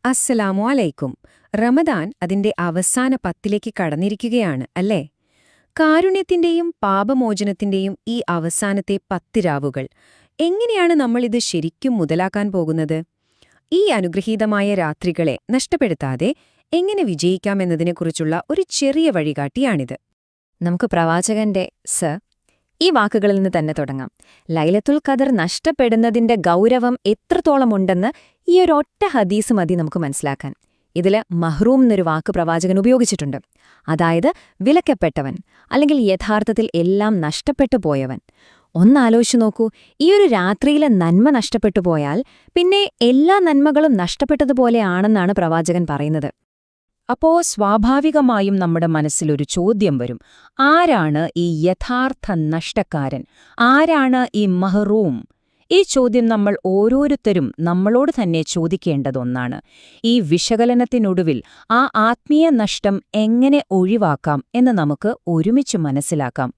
അസ്സലാമു അലൈക്കും. റമദാൻ അതിന്റെ അവസാന പത്തിലേക്ക് കടന്നിരിക്കുകയാണ് അല്ലേ? കാരുണ്യത്തിന്റെയും പാപമോചനത്തിന്റെയും ഈ അവസാനത്തെ 10 രാവുകൾ എങ്ങനെയാണ് നമ്മളിത് ശരിക്കും മുതലാക്കാൻ പോകുന്നത്? ഈ അനുഗ്രഹീതമായ രാത്രികളെ നഷ്ടപ്പെടുത്താതെ എങ്ങനെ വിജയിക്കാമെന്നതിനെക്കുറിച്ചുള്ള ഒരു ചെറിയ വഴികാട്ടിയാണിത്. നമുക്ക് പ്രവാചകന്റെ ഈ വാക്കുകളിൽ നിന്ന് തന്നെ തുടങ്ങാം. ലൈലത്തുൽ ഖദർ നഷ്ടപ്പെടുന്നതിന്റെ ഗൗരവം എത്രത്തോളമുണ്ടെന്ന് ഈ ഒരൊറ്റ ഹദീസ് മതി നമുക്ക് മനസ്സിലാക്കാൻ. ഇതില് മഹ്റൂം എന്നൊരു വാക്ക് പ്രവാചകൻ ഉപയോഗിച്ചിട്ടുണ്ട്. അതായത് വിലക്കപ്പെട്ടവൻ, അല്ലെങ്കിൽ യഥാർത്ഥത്തിൽ എല്ലാം നഷ്ടപ്പെട്ടു പോയവൻ. ഒന്നാലോചിച്ചു നോക്കൂ, ഈയൊരു രാത്രിയിലെ നന്മ നഷ്ടപ്പെട്ടു പോയാൽ പിന്നെ എല്ലാ നന്മകളും നഷ്ടപ്പെട്ടതുപോലെയാണെന്നാണ് പ്രവാചകൻ പറയുന്നത്. അപ്പോ സ്വാഭാവികമായും നമ്മുടെ മനസ്സിലൊരു ചോദ്യം വരും. ആരാണ് ഈ യഥാർത്ഥ നഷ്ടക്കാരൻ? ആരാണ് ഈ മഹ്റൂം? ഈ ചോദ്യം നമ്മൾ ഓരോരുത്തരും നമ്മളോട് തന്നെ ചോദിക്കേണ്ടതൊന്നാണ്. ഈ വിശകലനത്തിനൊടുവിൽ ആ ആത്മീയ നഷ്ടം എങ്ങനെ ഒഴിവാക്കാം എന്ന് നമുക്ക് ഒരുമിച്ച് മനസ്സിലാക്കാം.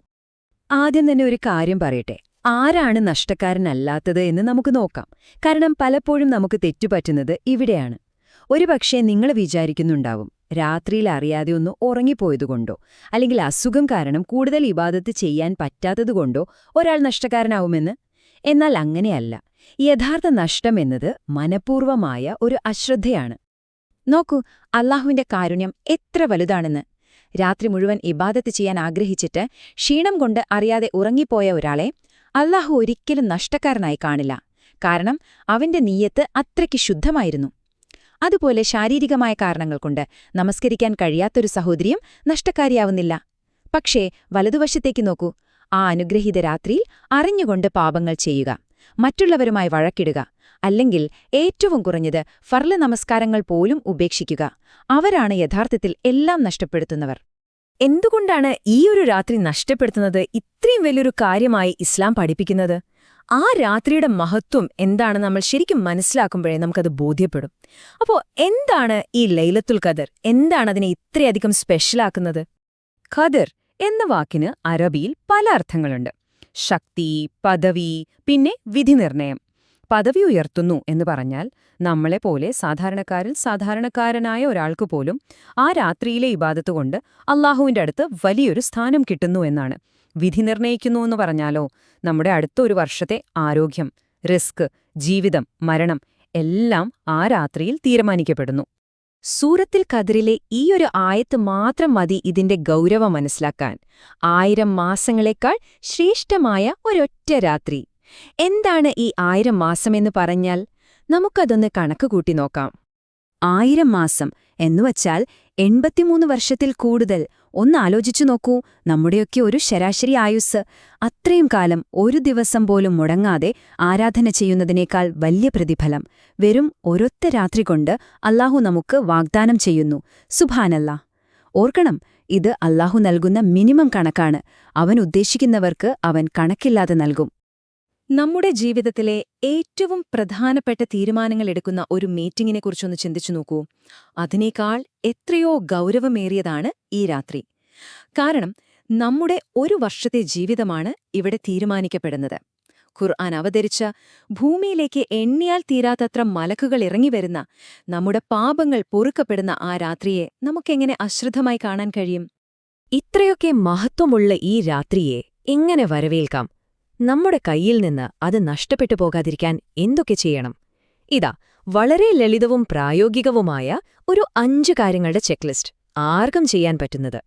ആദ്യം തന്നെ ഒരു കാര്യം പറയട്ടെ. ആരാണ് നഷ്ടക്കാരനല്ലാത്തത് എന്ന് നമുക്ക് നോക്കാം. കാരണം പലപ്പോഴും നമുക്ക് തെറ്റുപറ്റുന്നത് ഇവിടെയാണ്. ഒരുപക്ഷെ നിങ്ങൾ വിചാരിക്കുന്നുണ്ടാവും, രാത്രിയിൽ അറിയാതെ ഒന്ന് ഉറങ്ങിപ്പോയതുകൊണ്ടോ അല്ലെങ്കിൽ അസുഖം കാരണം കൂടുതൽ ഇബാദത്ത് ചെയ്യാൻ പറ്റാത്തതുകൊണ്ടോ ഒരാൾ നഷ്ടക്കാരനാവുമെന്ന്. എന്നാൽ അങ്ങനെയല്ല. യഥാർത്ഥ നഷ്ടം എന്നത് മനഃപൂർവമായ ഒരു അശ്രദ്ധയാണ്. നോക്കൂ, അല്ലാഹുവിന്റെ കാരുണ്യം എത്ര വലുതാണെന്ന്. രാത്രി മുഴുവൻ ഇബാദത്ത് ചെയ്യാൻ ആഗ്രഹിച്ചിട്ട് ക്ഷീണം കൊണ്ട് അറിയാതെ ഉറങ്ങിപ്പോയ ഒരാളെ അല്ലാഹു ഒരിക്കലും നഷ്ടക്കാരനായി കാണില്ല. കാരണം അവന്റെ നീയത്ത് അത്രയ്ക്ക് ശുദ്ധമായിരുന്നു. അതുപോലെ ശാരീരികമായ കാരണങ്ങൾ കൊണ്ട് നമസ്കരിക്കാൻ കഴിയാത്തൊരു സഹോദരിയും നഷ്ടക്കാരിയാവുന്നില്ല. പക്ഷേ വലതുവശത്തേക്ക് നോക്കൂ. ആ അനുഗ്രഹീത രാത്രിയിൽ അറിഞ്ഞുകൊണ്ട് പാപങ്ങൾ ചെയ്യുക, മറ്റുള്ളവരുമായി വഴക്കിടുക, അല്ലെങ്കിൽ ഏറ്റവും കുറഞ്ഞത് ഫർള് നമസ്കാരങ്ങൾ പോലും ഉപേക്ഷിക്കുക, അവരാണ് യഥാർത്ഥത്തിൽ എല്ലാം നഷ്ടപ്പെടുത്തുന്നവർ. എന്തുകൊണ്ടാണ് ഈയൊരു രാത്രി നഷ്ടപ്പെടുത്തുന്നത് ഇത്രയും വലിയൊരു കാര്യമായി ഇസ്ലാം പഠിപ്പിക്കുന്നത്? ആ രാത്രിയുടെ മഹത്വം എന്താണ് നമ്മൾ ശരിക്കും മനസ്സിലാക്കുമ്പോഴേ നമുക്കത് ബോധ്യപ്പെടും. അപ്പോൾ എന്താണ് ഈ ലൈലത്തുൽ ഖദർ? എന്താണ് അതിനെ ഇത്രയധികം സ്പെഷ്യലാക്കുന്നത്? ഖദർ എന്ന വാക്കിന് അറബിയിൽ പല അർത്ഥങ്ങളുണ്ട്. ശക്തി, പദവി, പിന്നെ വിധിനിർണയം. പദവി ഉയർത്തുന്നു എന്ന് പറഞ്ഞാൽ നമ്മളെപ്പോലെ സാധാരണക്കാരിൽ സാധാരണക്കാരനായ ഒരാൾക്ക് പോലും ആ രാത്രിയിലെ ഇബാദത്ത് കൊണ്ട് അള്ളാഹുവിന്റെ അടുത്ത് വലിയൊരു സ്ഥാനം കിട്ടുന്നു എന്നാണ്. വിധി നിർണയിക്കുന്നു എന്ന് പറഞ്ഞാലോ നമ്മുടെ അടുത്ത ഒരു വർഷത്തെ ആരോഗ്യം, റിസ്ക്, ജീവിതം, മരണം എല്ലാം ആ രാത്രിയിൽ തീരുമാനിക്കപ്പെടുന്നു. സൂറത്തുൽ ഖദറിലെ ഈയൊരു ആയത്ത് മാത്രം മതി ഇതിന്റെ ഗൗരവം മനസ്സിലാക്കാൻ. 1000 മാസങ്ങളെക്കാൾ ശ്രേഷ്ഠമായ ഒരൊറ്റ രാത്രി. എന്താണ് ഈ 1000 മാസമെന്ന് പറഞ്ഞാൽ? നമുക്കതൊന്ന് കണക്കുകൂട്ടി നോക്കാം. 1000 മാസം എന്നുവച്ചാൽ 83 വർഷത്തിൽ കൂടുതൽ. ഒന്നാലോചിച്ചു നോക്കൂ, നമ്മുടെയൊക്കെ ഒരു ശരാശരി ആയുസ്. അത്രയും കാലം ഒരു ദിവസം പോലും മുടങ്ങാതെ ആരാധന ചെയ്യുന്നതിനേക്കാൾ വലിയ പ്രതിഫലം വെറും ഒരൊറ്റ രാത്രി കൊണ്ട് അല്ലാഹു നമുക്ക് വാഗ്ദാനം ചെയ്യുന്നു. സുബ്ഹാനല്ലാ. ഓർക്കണം, ഇത് അല്ലാഹു നൽകുന്ന മിനിമം കണക്കാണ്. അവൻ ഉദ്ദേശിക്കുന്നവർക്ക് അവൻ കണക്കില്ലാതെ നൽകും. നമ്മുടെ ജീവിതത്തിലെ ഏറ്റവും പ്രധാനപ്പെട്ട തീരുമാനങ്ങൾ എടുക്കുന്ന ഒരു മീറ്റിംഗിനെക്കുറിച്ചൊന്ന് ചിന്തിച്ചു നോക്കൂ. അതിനേക്കാൾ എത്രയോ ഗൗരവമേറിയതാണ് ഈ രാത്രി. കാരണം നമ്മുടെ ഒരു വർഷത്തെ ജീവിതമാണ് ഇവിടെ തീരുമാനിക്കപ്പെടുന്നത്. ഖുർആൻ അവതരിച്ച, ഭൂമിയിലേക്ക് എണ്ണിയാൽ തീരാത്തത്ര മലക്കുകൾ ഇറങ്ങിവരുന്ന, നമ്മുടെ പാപങ്ങൾ പൊറുക്കപ്പെടുന്ന ആ രാത്രിയെ നമുക്കെങ്ങനെ അശ്രദ്ധമായി കാണാൻ കഴിയും? ഇത്രയൊക്കെ മഹത്വമുള്ള ഈ രാത്രിയെ എങ്ങനെ വരവേൽക്കാം? നമ്മുടെ കയ്യിൽ നിന്ന് അത് നഷ്ടപ്പെട്ടു പോകാതിരിക്കാൻ എന്തൊക്കെ ചെയ്യണം? ഇതാ വളരെ ലളിതവും പ്രായോഗികവുമായ ഒരു 5 കാര്യങ്ങളുടെ ചെക്ക്ലിസ്റ്റ്, ആർക്കും ചെയ്യാൻ പറ്റുന്നത്.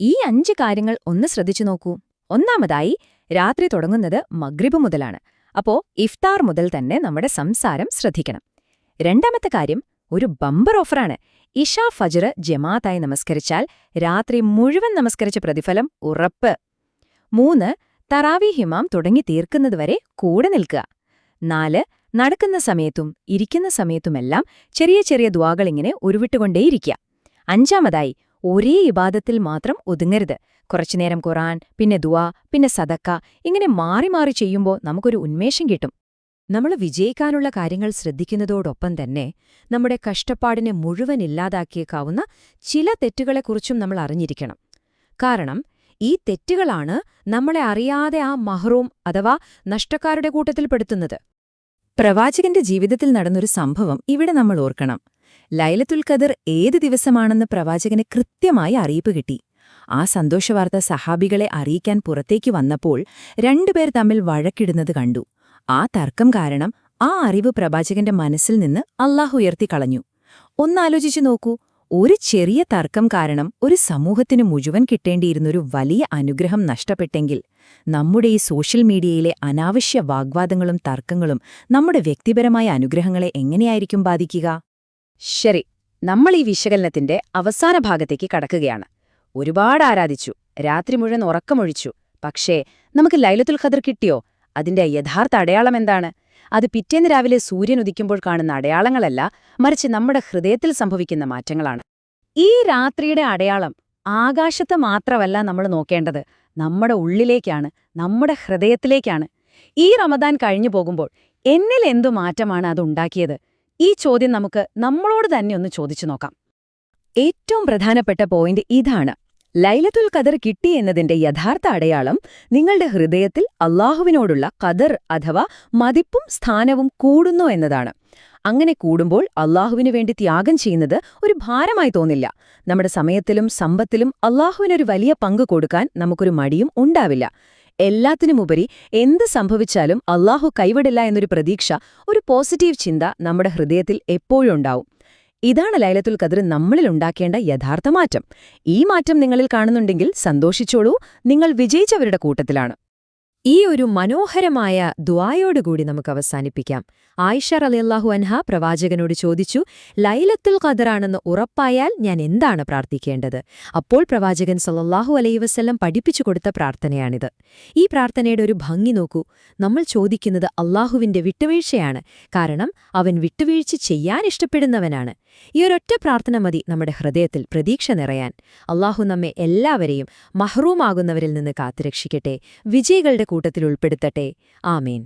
ഈ 5 കാര്യങ്ങൾ ഒന്ന് ശ്രദ്ധിച്ചു നോക്കൂ. ഒന്നാമതായി, രാത്രി തുടങ്ങുന്നത് മഗ്രിബ് മുതലാണ്. അപ്പോ ഇഫ്താർ മുതൽ തന്നെ നമ്മുടെ സംസാരം ശ്രദ്ധിക്കണം. രണ്ടാമത്തെ കാര്യം ഒരു ബമ്പർ ഓഫറാണ്. ഇശാ ഫജ്ർ ജമാഅത്തായി നമസ്കരിച്ചാൽ രാത്രി മുഴുവൻ നമസ്കരിച്ച പ്രതിഫലം ഉറപ്പ്. 3, തറാവീഹ് ഇമാം തുടങ്ങി തീർക്കുന്നതുവരെ കൂടെ നിൽക്കുക. 4, നടക്കുന്ന സമയത്തും ഇരിക്കുന്ന സമയത്തുമെല്ലാം ചെറിയ ചെറിയ ദുആകളിങ്ങനെ ഉരുവിട്ടുകൊണ്ടേയിരിക്കുക. 5, ഒരേ ഇബാദത്തിൽ മാത്രം ഒതുങ്ങരുത്. കുറച്ചുനേരം ഖുർആൻ, പിന്നെ ദുആ, പിന്നെ സദക്ക, ഇങ്ങനെ മാറി മാറി ചെയ്യുമ്പോൾ നമുക്കൊരു ഉന്മേഷം കിട്ടും. നമ്മൾ വിജയിക്കാനുള്ള കാര്യങ്ങൾ ശ്രദ്ധിക്കുന്നതോടൊപ്പം തന്നെ നമ്മുടെ കഷ്ടപ്പാടിനെ മുഴുവൻ ഇല്ലാതാക്കിയേക്കാവുന്ന ചില തെറ്റുകളെക്കുറിച്ചും നമ്മൾ അറിഞ്ഞിരിക്കണം. കാരണം ഈ തെറ്റുകളാണ് നമ്മളെ അറിയാതെ ആ മഹ്റൂം അഥവാ നഷ്ടക്കാരുടെ കൂട്ടത്തിൽപ്പെടുത്തുന്നത്. പ്രവാചകന്റെ ജീവിതത്തിൽ നടന്നൊരു സംഭവം ഇവിടെ നമ്മൾ ഓർക്കണം. ലൈലത്തുൽ ഖദർ ഏത് ദിവസമാണെന്ന് പ്രവാചകന് കൃത്യമായി അറിയിപ്പ് കിട്ടി. ആ സന്തോഷവാർത്ത സഹാബികളെ അറിയിക്കാൻ പുറത്തേക്ക് വന്നപ്പോൾ രണ്ടുപേർ തമ്മിൽ വഴക്കിടുന്നത് കണ്ടു. ആ തർക്കം കാരണം ആ അറിവ് പ്രവാചകന്റെ മനസ്സിൽ നിന്ന് അല്ലാഹു ഉയർത്തിക്കളഞ്ഞു. ഒന്നാലോചിച്ചു നോക്കൂ, ഒരു ചെറിയ തർക്കം കാരണം ഒരു സമൂഹത്തിനു മുഴുവൻ കിട്ടേണ്ടിയിരുന്നൊരു വലിയ അനുഗ്രഹം നഷ്ടപ്പെട്ടെങ്കിൽ നമ്മുടെ ഈ സോഷ്യൽ മീഡിയയിലെ അനാവശ്യ വാഗ്വാദങ്ങളും തർക്കങ്ങളും നമ്മുടെ വ്യക്തിപരമായ അനുഗ്രഹങ്ങളെ എങ്ങനെയായിരിക്കും ബാധിക്കുക? ശരി, നമ്മൾ ഈ വിശകലനത്തിന്റെ അവസാന ഭാഗത്തേക്ക് കടക്കുകയാണ്. ഒരുപാട് ആരാധിച്ചു, രാത്രി മുഴുവൻ ഉറക്കമൊഴിച്ചു. പക്ഷേ നമുക്ക് ലൈലത്തുൽ ഖദർ കിട്ടിയോ? അതിന്റെ യഥാർത്ഥ അടയാളം എന്താണ്? അത് പിറ്റേന്ന് രാവിലെ സൂര്യൻ ഉദിക്കുമ്പോൾ കാണുന്ന അടയാളങ്ങളല്ല, മറിച്ച് നമ്മുടെ ഹൃദയത്തിൽ സംഭവിക്കുന്ന മാറ്റങ്ങളാണ്. ഈ രാത്രിയുടെ അടയാളം ആകാശത്ത് മാത്രമല്ല നമ്മൾ നോക്കേണ്ടത്, നമ്മുടെ ഉള്ളിലേക്കാണ്, നമ്മുടെ ഹൃദയത്തിലേക്കാണ്. ഈ റമദാൻ കഴിഞ്ഞു പോകുമ്പോൾ എന്നിൽ എന്തു മാറ്റമാണ് അതുണ്ടാക്കിയത്? ഈ ചോദ്യം നമുക്ക് നമ്മളോട് തന്നെ ഒന്ന് ചോദിച്ചു നോക്കാം. ഏറ്റവും പ്രധാനപ്പെട്ട പോയിന്റ് ഇതാണ്: ലൈലത്തുൽ ഖദർ കിട്ടി എന്നതിന്റെ യഥാർത്ഥ അടയാളം നിങ്ങളുടെ ഹൃദയത്തിൽ അല്ലാഹുവിനോടുള്ള ഖദർ അഥവാ മതിപ്പും സ്ഥാനവും കൂടുന്നു എന്നതാണ്. അങ്ങനെ കൂടുമ്പോൾ അല്ലാഹുവിനു വേണ്ടി ത്യാഗം ചെയ്യുന്നത് ഒരു ഭാരമായി തോന്നില്ല. നമ്മുടെ സമയത്തിലും സമ്പത്തിലും അല്ലാഹുവിനൊരു വലിയ പങ്ക് കൊടുക്കാൻ നമുക്കൊരു മടിയും ഉണ്ടാവില്ല. എല്ലാത്തിനുമുപരി എന്ത് സംഭവിച്ചാലും അല്ലാഹു കൈവിടില്ല എന്നൊരു പ്രതീക്ഷ, ഒരു പോസിറ്റീവ് ചിന്ത നമ്മുടെ ഹൃദയത്തിൽ എപ്പോഴും ഉണ്ടാവും. ഇതാണ് ലൈലത്തുൽ ഖദർ നമ്മളിൽ ഉണ്ടാക്കേണ്ട യഥാർത്ഥ മാറ്റം. ഈ മാറ്റം നിങ്ങളിൽ കാണുന്നുണ്ടെങ്കിൽ സന്തോഷിച്ചോളൂ, നിങ്ങൾ വിജയിച്ചവരുടെ കൂട്ടത്തിലാണ്. ഈ ഒരു മനോഹരമായ ദുആയോടുകൂടി നമുക്ക് അവസാനിപ്പിക്കാം. ആയിഷ റളിയല്ലാഹു അൻഹ പ്രവാചകനോട് ചോദിച്ചു, ലൈലത്തുൽ ഖദറാണെന്ന് ഉറപ്പായാൽ ഞാൻ എന്താണ് പ്രാർത്ഥിക്കേണ്ടത്? അപ്പോൾ പ്രവാചകൻ സല്ലല്ലാഹു അലൈഹി വസല്ലം പഠിപ്പിച്ചു കൊടുത്ത പ്രാർത്ഥനയാണിത്. ഈ പ്രാർത്ഥനയുടെ ഒരു ഭംഗി നോക്കൂ. നമ്മൾ ചോദിക്കുന്നത് അല്ലാഹുവിന്റെ വിട്ടുവീഴ്ചയാണ്. കാരണം അവൻ വിട്ടുവീഴ്ച ചെയ്യാൻ ഇഷ്ടപ്പെടുന്നവനാണ്. ഈ ഒരൊറ്റ പ്രാർത്ഥന മതി നമ്മുടെ ഹൃദയത്തിൽ പ്രതീക്ഷ നിറയാൻ. അല്ലാഹു നമ്മെ എല്ലാവരെയും മഹ്റൂമാകുന്നവരിൽ നിന്ന് കാത്തുരക്ഷിക്കട്ടെ, വിജയികളുടെ കൂട്ടത്തിൽ ഉൾപ്പെടുത്തട്ടെ. ആമീൻ.